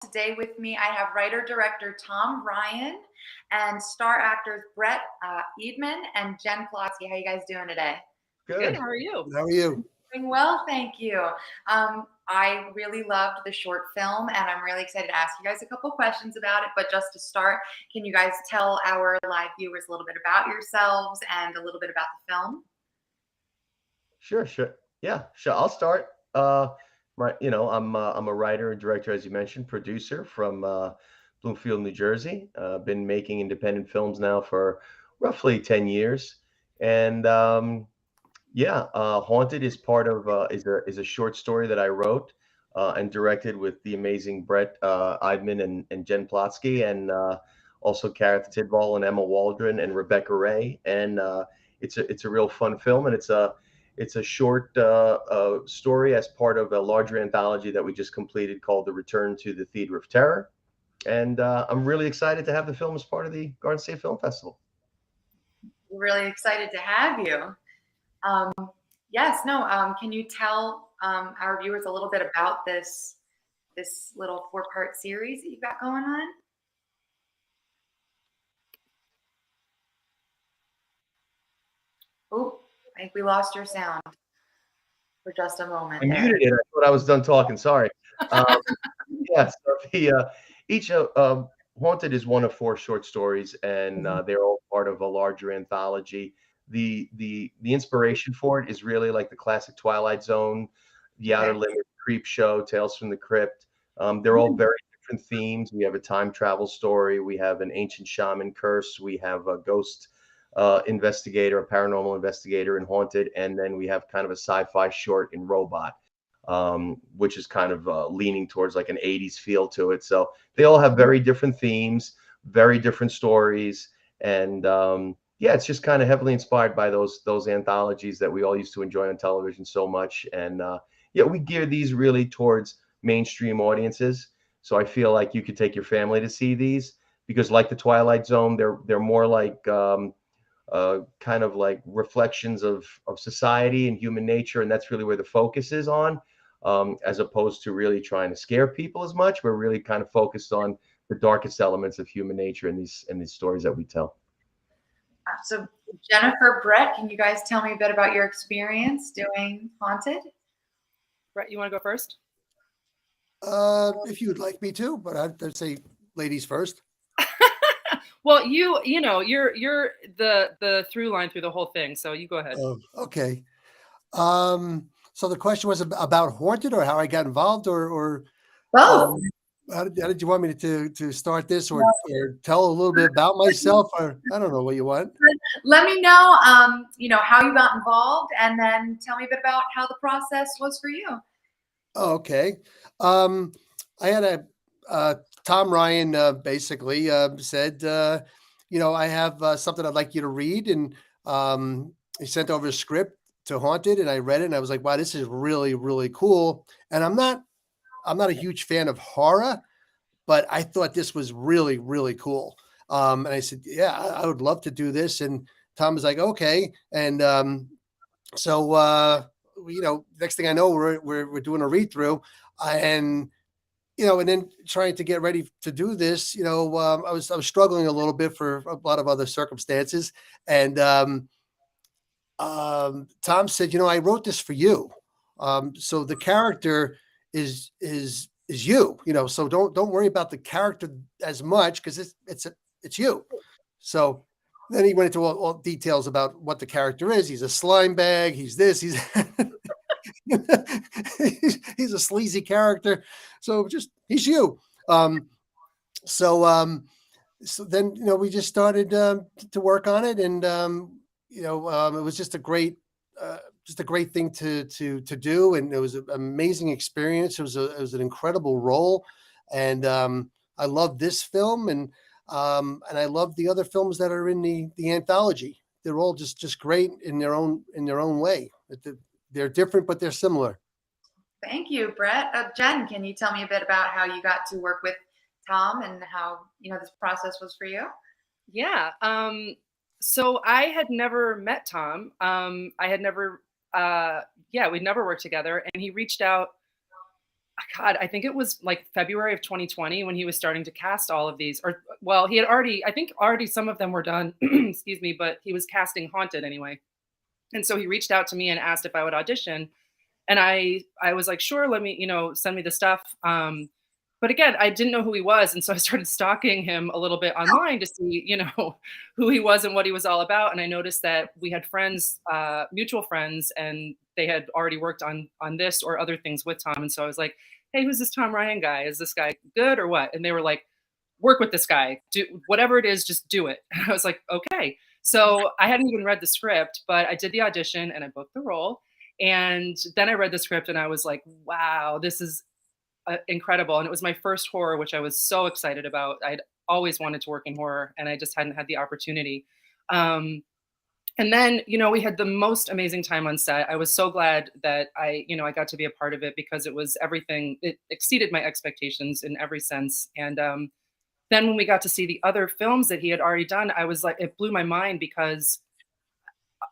Today with me, I have writer-director Tom Ryan and star actors Brett Eadman and Jen Plotsky. How you guys doing today? Good. Good. How are you? How are you? Doing well, thank you. I really loved the short film, and I'm really excited to ask you guys a couple questions about it. But just to start, can you guys tell our live viewers a little bit about yourselves and a little bit about the film? Sure. Yeah, sure. I'll start. I'm a writer and director, as you mentioned, producer from Bloomfield, New Jersey. Been making independent films now for roughly 10 years, and Haunted is part of is a short story that I wrote and directed with the amazing Brett Eidman and Jen Plotsky, and also Gareth Tidball and Emma Waldron and Rebecca Ray. And it's a real fun film, and it's a short story as part of a larger anthology that we just completed called The Return to the Theater of Terror. And I'm really excited to have the film as part of the Garden State Film Festival. We're really excited to have you. Um, yes, no. Can you tell our viewers a little bit about this little four-part series that you've got going on? Oh, I think we lost your sound for just a moment I there. muted it. I thought I was done talking. Sorry. Um, yeah, so each Haunted is one of four short stories, and they're all part of a larger anthology. The inspiration for it is really like the classic Twilight Zone, The Outer Okay. Limits, Creep Show, Tales from the Crypt. They're all very different themes. We have a time travel story. We have an ancient shaman curse. We have a ghost investigator, a paranormal investigator in Haunted, and then we have kind of a sci-fi short in Robot, which is kind of leaning towards like an 80s feel to it. So they all have very different themes, very different stories, and yeah, it's just kind of heavily inspired by those anthologies that we all used to enjoy on television so much. And yeah, we gear these really towards mainstream audiences. So I feel like you could take your family to see these because, like the Twilight Zone, they're more like kind of like reflections of society and human nature, and that's really where the focus is on, as opposed to really trying to scare people as much. We're really kind of focused on the darkest elements of human nature in these stories that we tell. So Jennifer, Brett, can you guys tell me a bit about your experience doing Haunted? Brett, you want to go first? If you'd like me to, but I'd say ladies first. Well, you're the through line through the whole thing, so you go ahead. Oh, okay. So the question was about Haunted, or how I got involved, or Both. how did you want me to start this, or tell a little bit about myself, or I don't know what you want. Let me know, how you got involved, and then tell me a bit about how the process was for you. Oh, okay. I had Tom Ryan basically said, I have something I'd like you to read, and he sent over a script to Haunted, and I read it, and I was like, wow, this is really, really cool. And I'm not a huge fan of horror, but I thought this was really, really cool. And I said, yeah, I would love to do this. And Tom was like, okay. And so next thing I know, we're doing a read through, and and then trying to get ready to do this. I was struggling a little bit for a lot of other circumstances, and Tom said, I wrote this for you, so the character is you, so don't worry about the character as much because it's you. So then he went into all details about what the character is. He's a slime bag. He's this. He's he's a sleazy character. So just he's you. So then we just started to work on it, and it was just a great thing to do, and it was an amazing experience. It was an incredible role, and I love this film, and I love the other films that are in the anthology. They're all just great in their own way. They're different, but they're similar. Thank you, Brett. Jen, can you tell me a bit about how you got to work with Tom and how this process was for you? Yeah. So I had never met Tom. I had never, we'd never worked together, and he reached out God, I think it was like February of 2020 when he was starting to cast all of these. Or, well, he had already, I think already some of them were done, excuse me, but he was casting Haunted anyway. And so he reached out to me and asked if I would audition. And I was like, sure, let me, send me the stuff. But again, I didn't know who he was. And so I started stalking him a little bit online to see, who he was and what he was all about. And I noticed that we had friends, mutual friends, and they had already worked on this or other things with Tom. And so I was like, hey, who's this Tom Ryan guy? Is this guy good or what? And they were like, work with this guy. Do whatever it is, just do it. And I was like, okay. So I hadn't even read the script, but I did the audition and I booked the role. And then I read the script and I was like, wow, this is incredible. And it was my first horror, which I was so excited about. I'd always wanted to work in horror and I just hadn't had the opportunity. And then, we had the most amazing time on set. I was so glad that I got to be a part of it because it was everything. It exceeded my expectations in every sense. And then when we got to see the other films that he had already done, I was like, it blew my mind because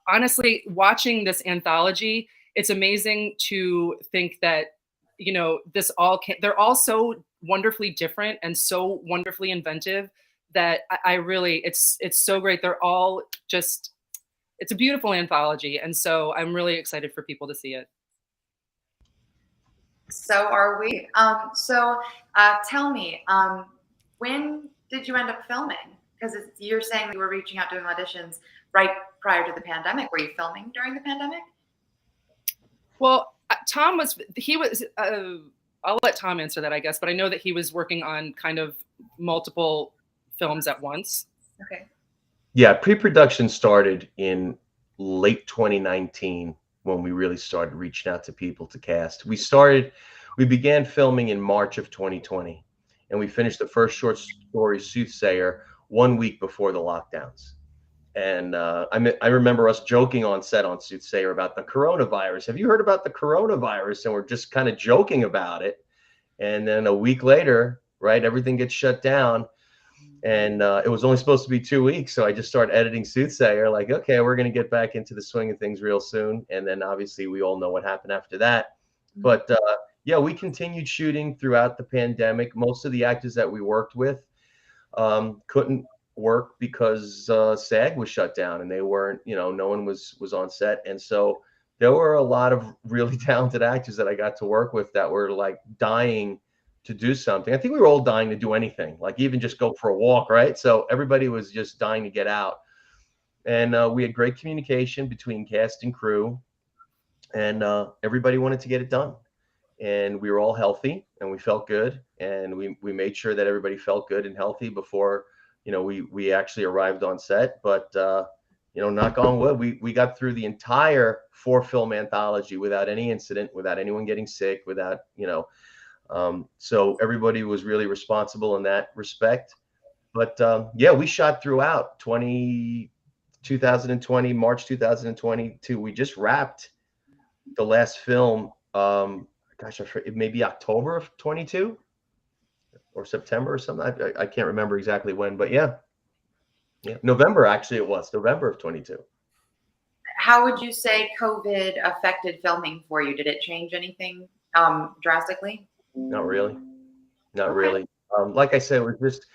honestly, watching this anthology, it's amazing to think that, this all they're all so wonderfully different and so wonderfully inventive that I really, it's so great. They're all just, it's a beautiful anthology. And so I'm really excited for people to see it. So are we. Tell me, when did you end up filming? Because you're saying you were reaching out doing auditions right prior to the pandemic. Were you filming during the pandemic? Well, Tom was, I'll let Tom answer that, I guess, but I know that he was working on kind of multiple films at once. Okay. Yeah, pre-production started in late 2019 when we really started reaching out to people to cast. We began filming in March of 2020, and we finished the first short story, Soothsayer, 1 week before the lockdowns. And I remember us joking on set on Soothsayer about the coronavirus. Have you heard about the coronavirus? And we're just kind of joking about it. And then a week later, right, everything gets shut down. And it was only supposed to be 2 weeks. So I just started editing Soothsayer, like, okay, we're going to get back into the swing of things real soon. And then obviously we all know what happened after that. But yeah, we continued shooting throughout the pandemic. Most of the actors that we worked with couldn't work because SAG was shut down and they weren't, no one was on set. And so there were a lot of really talented actors that I got to work with that were like dying to do something. I think we were all dying to do anything, like even just go for a walk, right? So everybody was just dying to get out. And we had great communication between cast and crew, and everybody wanted to get it done. And we were all healthy and we felt good. And we made sure that everybody felt good and healthy before, we actually arrived on set. But, knock on wood, we got through the entire 4-film anthology without any incident, without anyone getting sick, without, so everybody was really responsible in that respect. But yeah, we shot throughout 2020, March 2022. We just wrapped the last film. Gosh, it may be October of 22 or September or something. I can't remember exactly when, but yeah, November actually it was November of 22. How would you say COVID affected filming for you? Did it change anything drastically? Not really. Not Okay. really. Like I said, it was just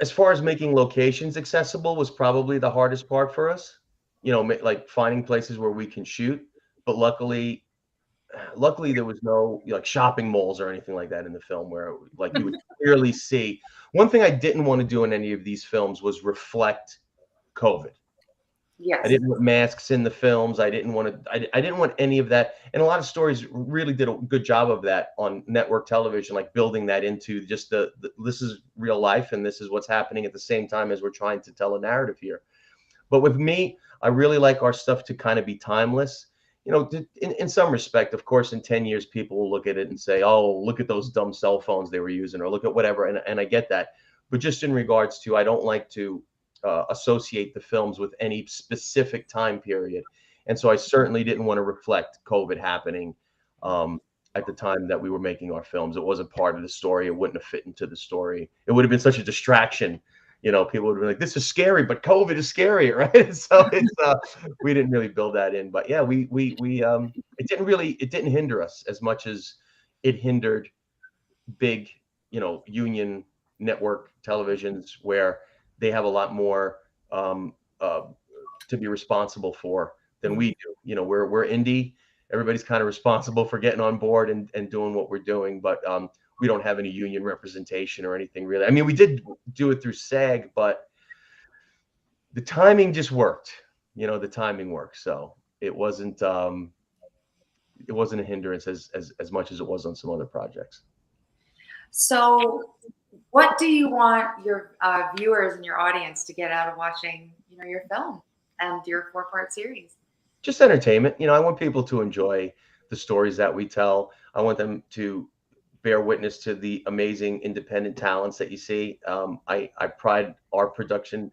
as far as making locations accessible was probably the hardest part for us. Like finding places where we can shoot. But luckily there was no like shopping malls or anything like that in the film where like you would clearly see. One thing I didn't want to do in any of these films was reflect COVID. Yes. I didn't want masks in the films. I didn't want any of that. And a lot of stories really did a good job of that on network television, like building that into just the this is real life and this is what's happening at the same time as we're trying to tell a narrative here. But with me, I really like our stuff to kind of be timeless. In some respect, of course, in 10 years, people will look at it and say, oh, look at those dumb cell phones they were using, or look at whatever. And I get that. But just in regards to, I don't like to associate the films with any specific time period. And so I certainly didn't want to reflect COVID happening at the time that we were making our films. It wasn't part of the story. It wouldn't have fit into the story. It would have been such a distraction, people would be like, "This is scary," but COVID is scarier, right? So it's we didn't really build that in, but yeah, it didn't hinder us as much as it hindered big, union network televisions where they have a lot more um, uh, to be responsible for than we do. We're indie. Everybody's kind of responsible for getting on board and doing what we're doing, but we don't have any union representation or anything really. I mean, we did do it through SAG, but the timing just worked. The timing worked, so it wasn't a hindrance as much as it was on some other projects. So, what do you want your viewers and your audience to get out of watching, your film and your 4-part series? Just entertainment. I want people to enjoy the stories that we tell. I want them to bear witness to the amazing independent talents that you see. I pride our production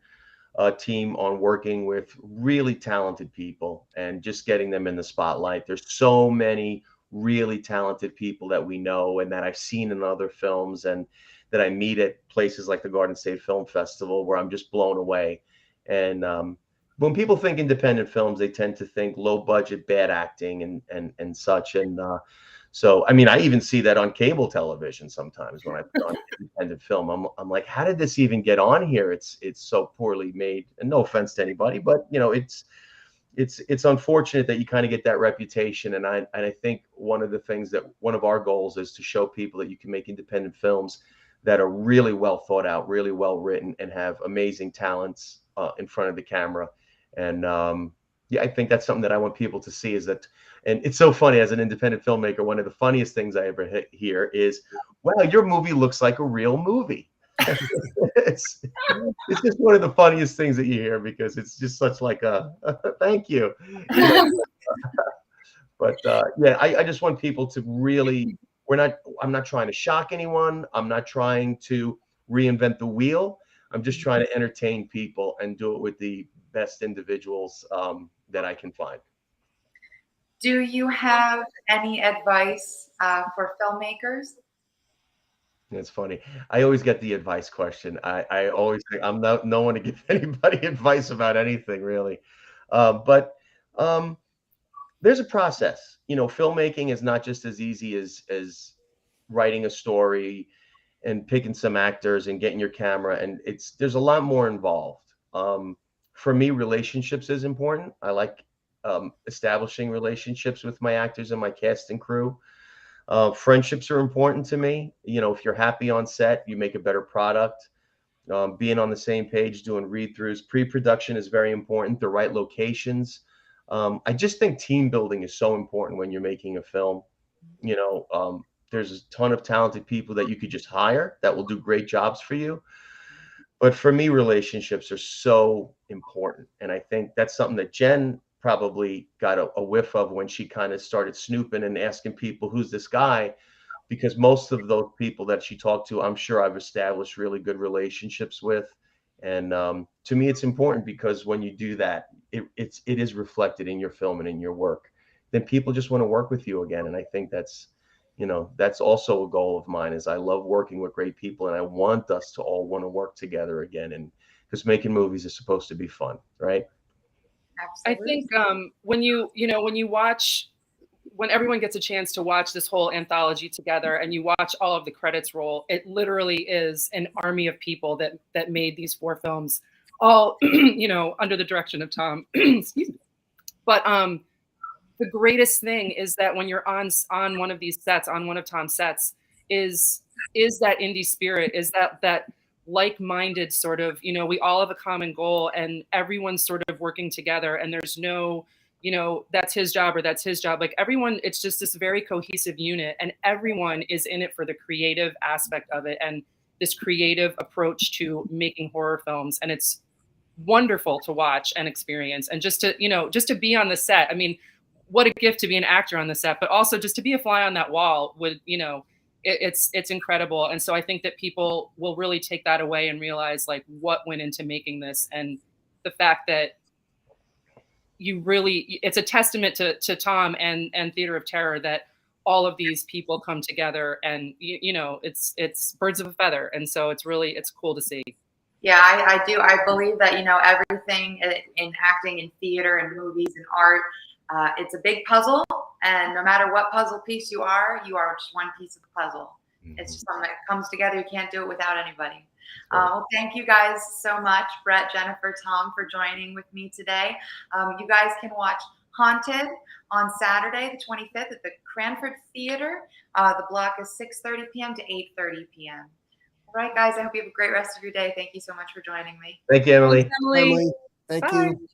team on working with really talented people and just getting them in the spotlight. There's so many really talented people that we know and that I've seen in other films and that I meet at places like the Garden State Film Festival where I'm just blown away. And when people think independent films, they tend to think low budget, bad acting and such. And so, I mean, I even see that on cable television sometimes when I put on independent film. I'm like, how did this even get on here? It's so poorly made. And no offense to anybody, but it's unfortunate that you kind of get that reputation. And I think one of our goals is to show people that you can make independent films that are really well thought out, really well written, and have amazing talents in front of the camera. And yeah, I think that's something that I want people to see is that. And it's so funny as an independent filmmaker, one of the funniest things I ever hear is, wow, your movie looks like a real movie. it's just one of the funniest things that you hear because it's just such like a thank you. But yeah, I just want people to really, I'm not trying to shock anyone. I'm not trying to reinvent the wheel. I'm just trying to entertain people and do it with the best individuals that I can find. Do you have any advice for filmmakers? It's funny. I always get the advice question. I always think I'm no one to give anybody advice about anything really. But there's a process. Filmmaking is not just as easy as writing a story and picking some actors and getting your camera. And there's a lot more involved. For me, relationships is important. I like establishing relationships with my actors and my cast and crew. Friendships are important to me. If you're happy on set, you make a better product. Being on the same page, doing read-throughs, pre-production is very important. The right locations. I just think team building is so important when you're making a film. There's a ton of talented people that you could just hire that will do great jobs for you. But for me, relationships are so important. And I think that's something that Jen probably got a whiff of when she kind of started snooping and asking people, who's this guy? Because most of those people that she talked to, I'm sure I've established really good relationships with. And to me, it's important because when you do that, it is reflected in your film and in your work. Then people just want to work with you again. And I think that's also a goal of mine is I love working with great people and I want us to all want to work together again. And because making movies is supposed to be fun, right? Absolutely. I think when you watch, when everyone gets a chance to watch this whole anthology together and you watch all of the credits roll, it literally is an army of people that made these 4 films, all under the direction of Tom. Excuse me. But the greatest thing is that when you're on one of these sets, on one of Tom's sets, is that indie spirit, is that like-minded sort of, we all have a common goal and everyone's sort of working together and there's no, that's his job or that's his job. Like everyone, it's just this very cohesive unit and everyone is in it for the creative aspect of it and this creative approach to making horror films. And it's wonderful to watch and experience. And just to be on the set. I mean, what a gift to be an actor on the set, but also just to be a fly on that wall would, it's incredible. And so I think that people will really take that away and realize like what went into making this and the fact that it's a testament to Tom and Theater of Terror that all of these people come together and it's birds of a feather. And so it's cool to see. Yeah, I do. I believe that, everything in acting and theater and movies and art, it's a big puzzle. And no matter what puzzle piece you are just one piece of the puzzle. It's just something that comes together. You can't do it without anybody. Well, thank you guys so much, Brett, Jennifer, Tom, for joining with me today. You guys can watch Haunted on Saturday, the 25th at the Cranford Theater. The block is 6:30 p.m. to 8:30 p.m. All right, guys, I hope you have a great rest of your day. Thank you so much for joining me. Thank you, Emily. Thanks, Emily. Emily, thank Bye. you.